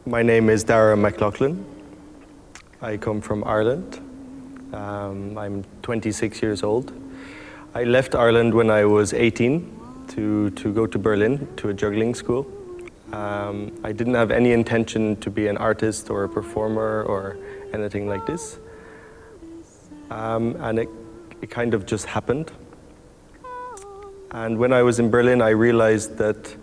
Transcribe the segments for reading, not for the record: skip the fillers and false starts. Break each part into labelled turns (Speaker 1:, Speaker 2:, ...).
Speaker 1: My name is Darragh McLoughlin. I come from Ireland. I'm 26 years old. I left Ireland when I was 18 to go to Berlin to a juggling school. I didn't have any intention to be an artist or a performer or anything like this. And it kind of just happened. And when I was in Berlin, I realized that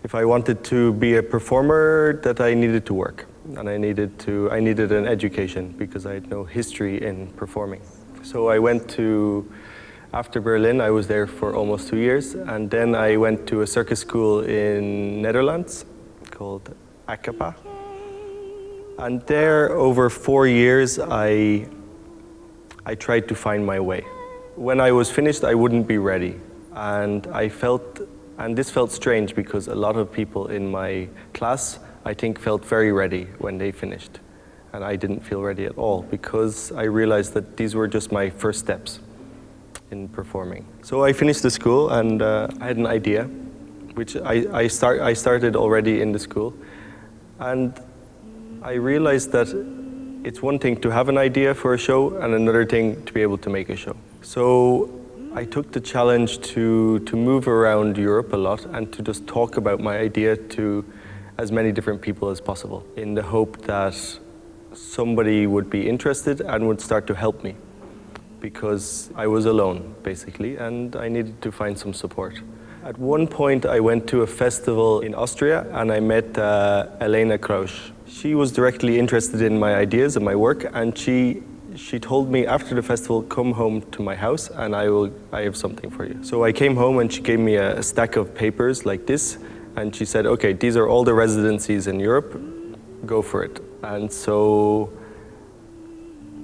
Speaker 1: if I wanted to be a performer, that I needed to work. And I needed an education because I had no history in performing. So I went to, after Berlin, I was there for almost 2 years. And then I went to a circus school in Netherlands called AKPA. And there, over 4 years, I tried to find my way. When I was finished, I wouldn't be ready. And this felt strange because a lot of people in my class, I think, felt very ready when they finished. And I didn't feel ready at all because I realized that these were just my first steps in performing. So I finished the school and I had an idea, which I started already in the school. And I realized that it's one thing to have an idea for a show and another thing to be able to make a show. So I took the challenge to move around Europe a lot and to just talk about my idea to as many different people as possible in the hope that somebody would be interested and would start to help me because I was alone, basically, and I needed to find some support. At one point, I went to a festival in Austria and I met Elena Krausch. She was directly interested in my ideas and my work, and she told me after the festival, come home to my house and I have something for you. So I came home and she gave me a stack of papers like this, and she said, okay, these are all the residencies in Europe, go for it. And so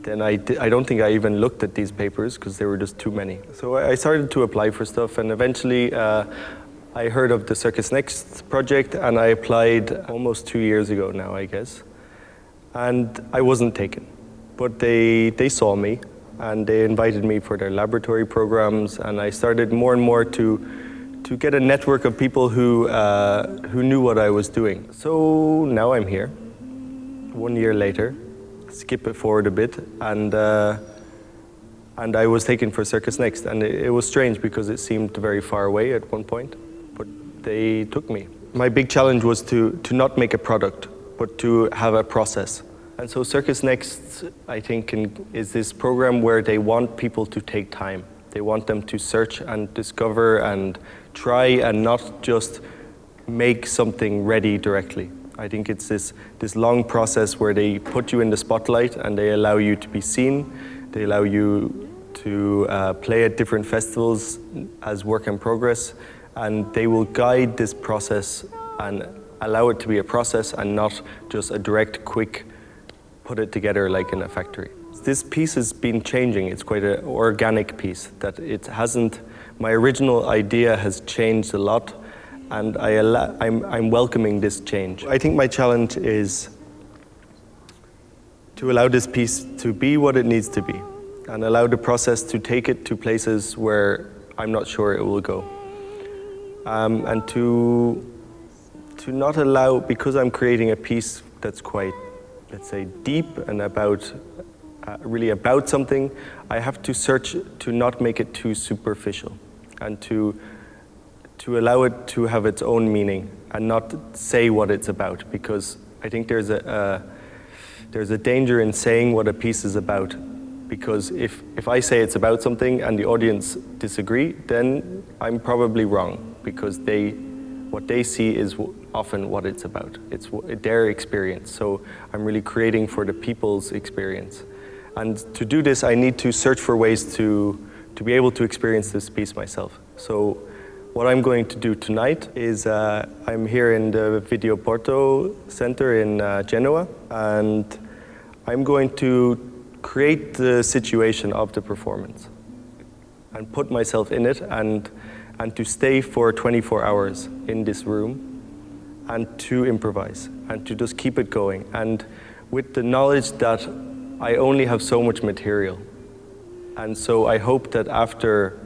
Speaker 1: then I don't think I even looked at these papers because there were just too many. So I started to apply for stuff, and eventually I heard of the CircusNext project and I applied almost 2 years ago now, I guess. And I wasn't taken. But they saw me and they invited me for their laboratory programs, and I started more and more to get a network of people who knew what I was doing. So now I'm here, 1 year later, skip it forward a bit, and I was taken for CircusNext, and it was strange because it seemed very far away at one point, but they took me. My big challenge was to not make a product, but to have a process. And so CircusNext, I think, is this program where they want people to take time. They want them to search and discover and try and not just make something ready directly. I think it's this long process where they put you in the spotlight and they allow you to be seen. They allow you to play at different festivals as work in progress, and they will guide this process and allow it to be a process and not just a direct, quick put it together like in a factory. This piece has been changing. It's quite an organic piece that it hasn't, my original idea has changed a lot, and I'm welcoming this change. I think my challenge is to allow this piece to be what it needs to be and allow the process to take it to places where I'm not sure it will go. And to not allow, because I'm creating a piece that's quite, let's say, deep and really about something, I have to search to not make it too superficial and to allow it to have its own meaning and not say what it's about, because I think there's a danger in saying what a piece is about, because if I say it's about something and the audience disagree, then I'm probably wrong, because what they see is often what it's about. It's their experience. So I'm really creating for the people's experience. And to do this, I need to search for ways to be able to experience this piece myself. So what I'm going to do tonight is I'm here in the Video Porto Center in Genova, and I'm going to create the situation of the performance and put myself in it and to stay for 24 hours in this room and to improvise and to just keep it going. And with the knowledge that I only have so much material. And so I hope that after,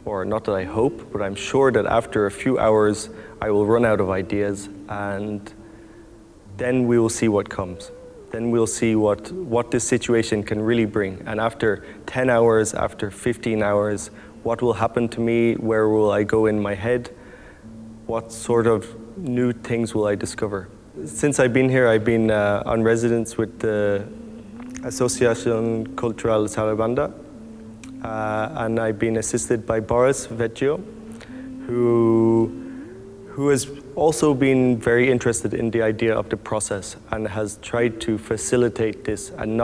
Speaker 1: or not that I hope, but I'm sure that after a few hours I will run out of ideas and then we will see what comes. Then we'll see what this situation can really bring. And after 10 hours, after 15 hours, what will happen to me? Where will I go in my head? What sort of new things will I discover? Since I've been here, I've been on residence with the Associazione Sarabanda, and I've been assisted by Boris Vecchio, who has also been very interested in the idea of the process and has tried to facilitate this, and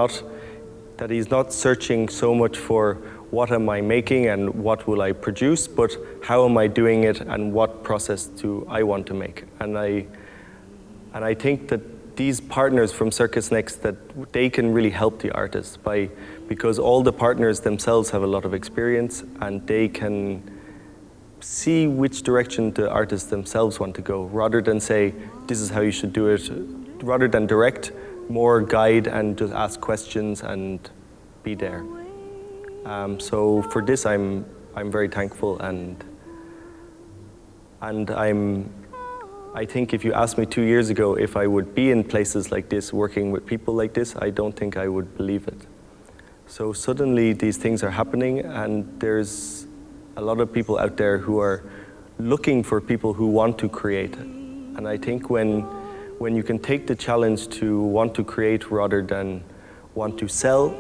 Speaker 1: that he's not searching so much for what am I making and what will I produce, but how am I doing it and what process do I want to make. And I think that these partners from CircusNext, that they can really help the artists because all the partners themselves have a lot of experience and they can see which direction the artists themselves want to go, rather than say, this is how you should do it, rather than direct, more guide and just ask questions and be there. So for this, I'm very thankful, and I think if you asked me 2 years ago if I would be in places like this, working with people like this, I don't think I would believe it. So suddenly these things are happening, and there's a lot of people out there who are looking for people who want to create. And I think when you can take the challenge to want to create rather than want to sell,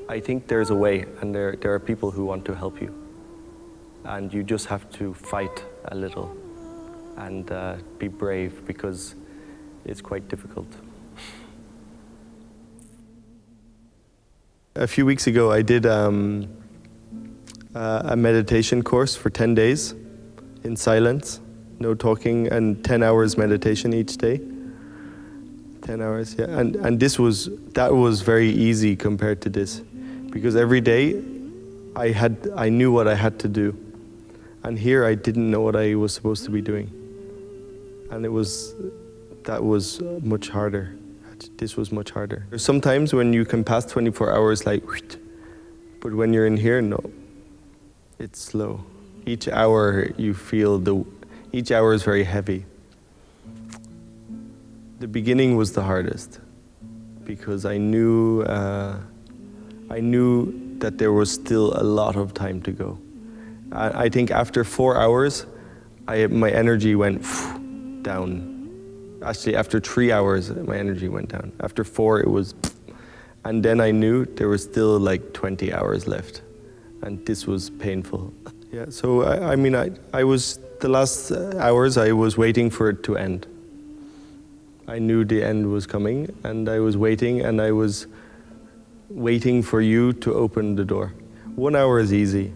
Speaker 1: I think there's a way, and there are people who want to help you. And you just have to fight a little and be brave, because it's quite difficult. A few weeks ago, I did a meditation course for 10 days in silence, no talking, and 10 hours meditation each day. 10 hours, yeah. And that was very easy compared to this, because every day I knew what I had to do. And here I didn't know what I was supposed to be doing. And that was much harder. This was much harder. There's sometimes when you can pass 24 hours like, but when you're in here, no. It's slow. Each hour you feel each hour is very heavy. The beginning was the hardest, because I knew that there was still a lot of time to go. I think after 4 hours, my energy went down. Actually, after 3 hours, my energy went down. After 4, it was, and then I knew there was still like 20 hours left, and this was painful. Yeah, so I was, the last hours, I was waiting for it to end. I knew the end was coming, and I was waiting for you to open the door. 1 hour is easy.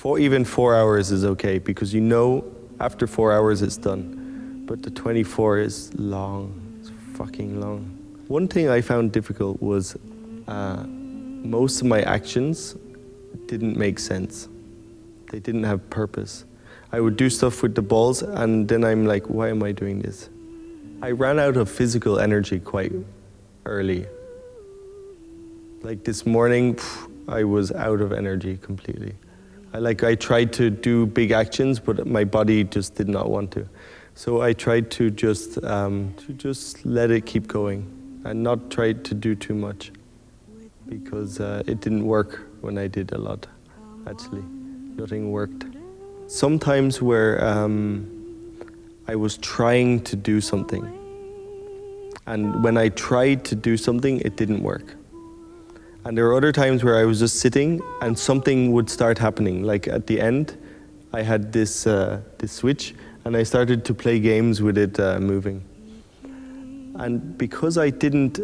Speaker 1: Even 4 hours is okay, because you know after 4 hours it's done. But the 24 is long, it's fucking long. One thing I found difficult was most of my actions didn't make sense. They didn't have purpose. I would do stuff with the balls, and then I'm like, why am I doing this? I ran out of physical energy quite early. Like this morning, I was out of energy completely. I tried to do big actions, but my body just did not want to. So I tried to just let it keep going and not try to do too much, because it didn't work when I did a lot, actually. Nothing worked. Sometimes where I was trying to do something, and when I tried to do something, it didn't work. And there were other times where I was just sitting and something would start happening. Like at the end, I had this switch, and I started to play games with it moving. And because I didn't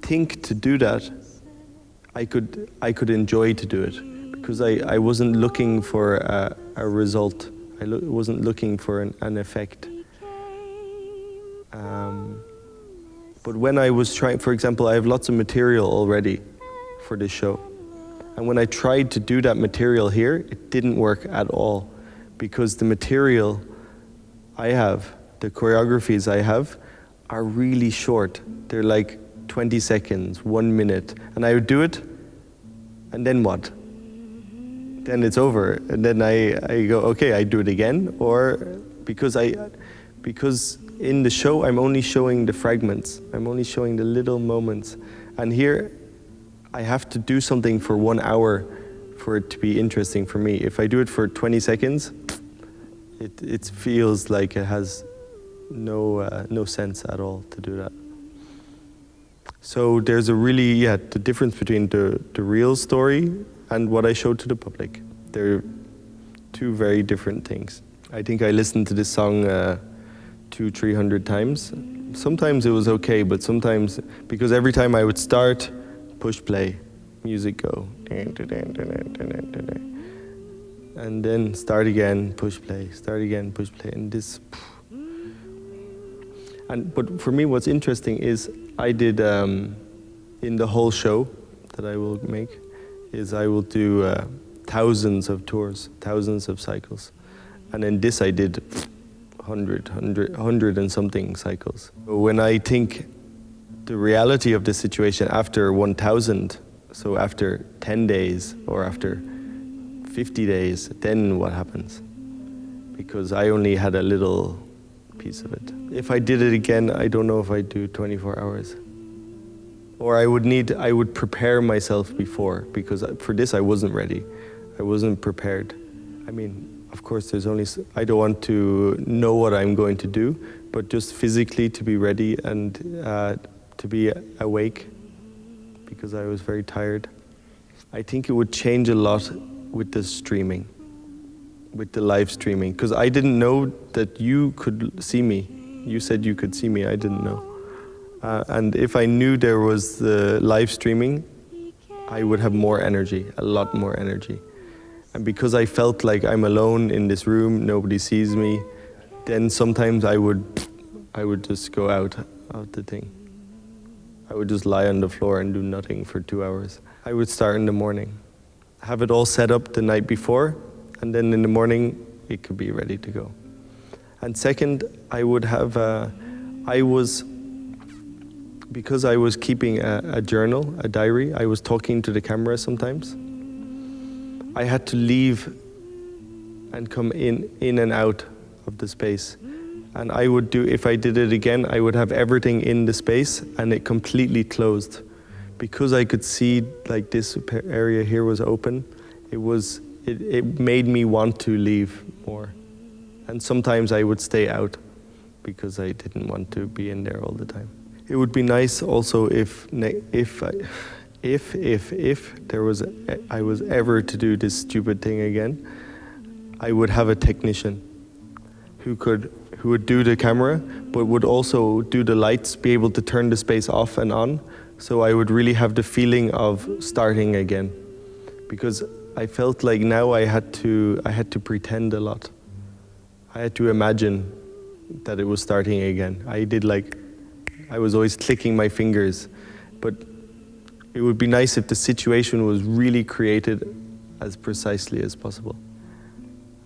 Speaker 1: think to do that, I could enjoy to do it, because I wasn't looking for a result. I wasn't looking for an effect. But when I was trying, for example, I have lots of material already for this show. And when I tried to do that material here, it didn't work at all, because the material I have, the choreographies I have, are really short. They're like 20 seconds, 1 minute. And I would do it, and then what? Then it's over. And then I go, okay, I do it again, or because in the show, I'm only showing the fragments. I'm only showing the little moments. And here, I have to do something for 1 hour for it to be interesting for me. If I do it for 20 seconds, it feels like it has no sense at all to do that. So there's a really, the difference between the real story and what I showed to the public. They're two very different things. I think I listened to this song 200-300 times. Sometimes it was okay, but sometimes, because every time I would start, push play, music go, and then start again, push play, and this. But for me, what's interesting is I did in the whole show that I will make is I will do thousands of tours, thousands of cycles, and in this I did 100 and something cycles. When I think the reality of the situation after 1,000, so after 10 days or after 50 days, then what happens? Because I only had a little piece of it. If I did it again, I don't know if I'd do 24 hours. Or I would prepare myself before, because for this I wasn't ready. I wasn't prepared. I mean, of course, I don't want to know what I'm going to do, but just physically to be ready and to be awake, because I was very tired. I think it would change a lot with the streaming, with the live streaming, because I didn't know that you could see me. You said you could see me, I didn't know. And if I knew there was the live streaming, I would have more energy, a lot more energy. And because I felt like I'm alone in this room, nobody sees me, then sometimes I would just go out of the thing. I would just lie on the floor and do nothing for 2 hours. I would start in the morning, have it all set up the night before, and then in the morning it could be ready to go. And second, I would have, because I was keeping a journal, a diary, I was talking to the camera sometimes. I had to leave and come in and out of the space. And I would do, if I did it again, I would have everything in the space and it completely closed. Because I could see like this area here was open, it made me want to leave more. And sometimes I would stay out because I didn't want to be in there all the time. It would be nice also if I was ever to do this stupid thing again, I would have a technician who would do the camera, but would also do the lights, be able to turn the space off and on. So I would really have the feeling of starting again, because I felt like now I had to pretend a lot. I had to imagine that it was starting again. I was always clicking my fingers, but it would be nice if the situation was really created as precisely as possible.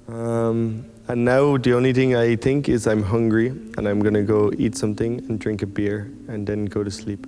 Speaker 1: And now the only thing I think is I'm hungry and I'm gonna go eat something and drink a beer and then go to sleep.